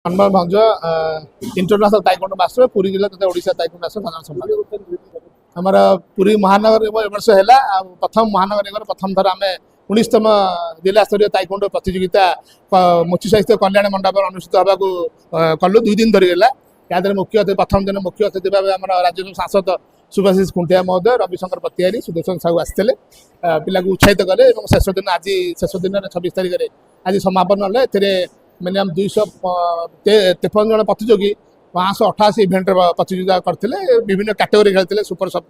Hanuman Bhanj international taekwondo master Puri जिला तथा Odisha taekwondo master साधारण सम्पादक आमर पुरी महानगर वर्ष है प्रथम महानगर प्रथम थर आम 19तम जिला स्तरीय ताइकोंडो प्रतियोगिता मुची साहित्य कल्याण मंडप अनुष्ठित होगा कलु 2 दिन धरी या मुख्य अतिथि प्रथम दिन मुख्य अतिथि भाव आम राज्य सांसद सुभाषिष खुंटिया महोदय रविशंकर पतिहारी सुदर्शन साहू आसते पिला उत्साहित कले शेष दिन आज शेष दिन 26 तारिख में आज समापन है मिनिमम 253 जन प्रतियोगी 588 इवेंट प्रतियोगिता करते विभिन्न कैटेगोरी खेलते super sub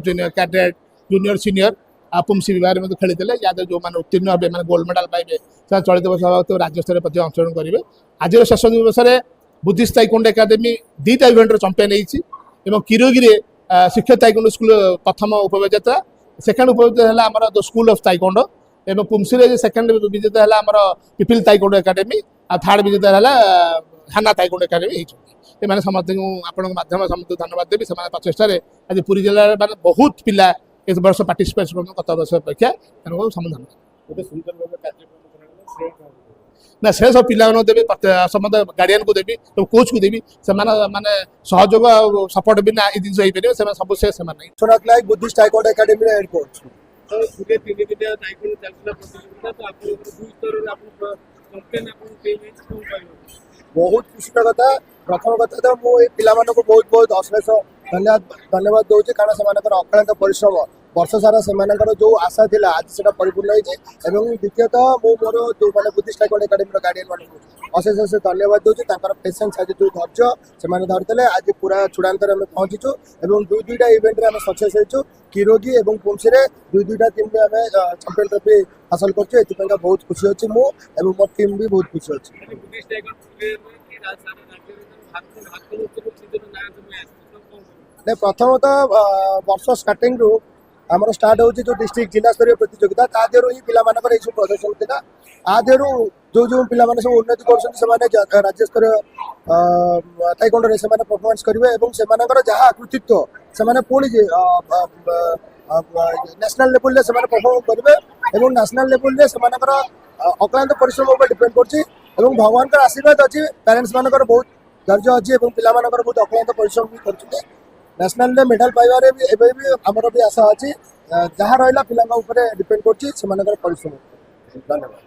junior cadet junior senior poomsae विभाग में खेलते या जो मैंने उत्तीर्ण हे मैंने गोल्ड मेडल पाइबे चलित वर्ष राज्य स्तर अंशग्रहण करेंगे आज शेष दिवस में बुद्धिस्ट ताइकोंडो एकाडेमी 2टा इवेंटर चंपियन होती किरोगी शिक्षा ताइकोंडो स्कूल प्रथम उपविजेता सेकेंड उपविजेता है आम स्कूल ऑफ ताइकोंडो एवं पुमसी सेकेंड विजेता है आम पिपिल ताइकोंडो एकाडेमी आ थर्ड विजेता है हाना ताइकोंडो एकाडेमी होती समस्त आपण माध्यम समस्त धन्यवाद देवी से प्रचेषा आज पुरी जिले में बहुत पिला इस वर्ष पार्टिसिपेट गत वर्ष अपेक्षा ना से सब पिला देवी समस्त गार्डियन को देवी कोच को देवी से माने सहयोग सपोर्ट बिना ये जिन हो पारे सब से Sonath Nayak Buddhist taekwondo academy head coach बहुत खुशी कथा प्रथम कथा तो मुझे पिला को बहुत बहुत अशेष धन्यवाद दूसरी कारण से अक्लांत परिश्रम वर्ष सारा से जो आशा थी आज से परिपूर्ण होती द्वितीयतः मोर जो मैंने बुद्धिस्ट ताइकोंडो एकाडेमी गार्डियन मान अशेष अशेष धन्यवाद दूसरी पेसेंस आज जो धैर्य से धरते आज पूरा चूड़ान्त में पहुंचीचु और दुईटा इवेंट में सक्सेस हो किरोगी और पुमसी दुईटा टीम भी आम चैंपियन ट्रॉफी हासिल कर बहुत खुशी अच्छी मुझे मो टीम भी बहुत खुशी अच्छी प्रथमतः वर्ष स्टार्टिंग रू आमर स्टार्ट हो जो डिस्ट्रिक्ट जिला स्तरीय प्रतियोगिता तादेहू ही पिला सब प्रदर्शन था आदेहू जो जो पिला सब उन्नति कर राज्य स्तरीय ताइकोंडो से परफॉर्मेंस करेंगे और से जहाँ कृतित्व से पुणी नेशनल लेवल से परफॉर्म करेंगे और नेशनल लेवल से अक्लांत परिश्रम डिपेंड कर भगवान का आशीर्वाद अच्छी पेरेंट्स मानकर बहुत धैर्य अच्छी और पिला बहुत अक्लांत परिश्रम भी कर नेशनल मेडल पाइबारे भी आमर भी आशा अच्छी जहाँ रहा पिला डिपेंड कर परिश्रम धन्यवाद।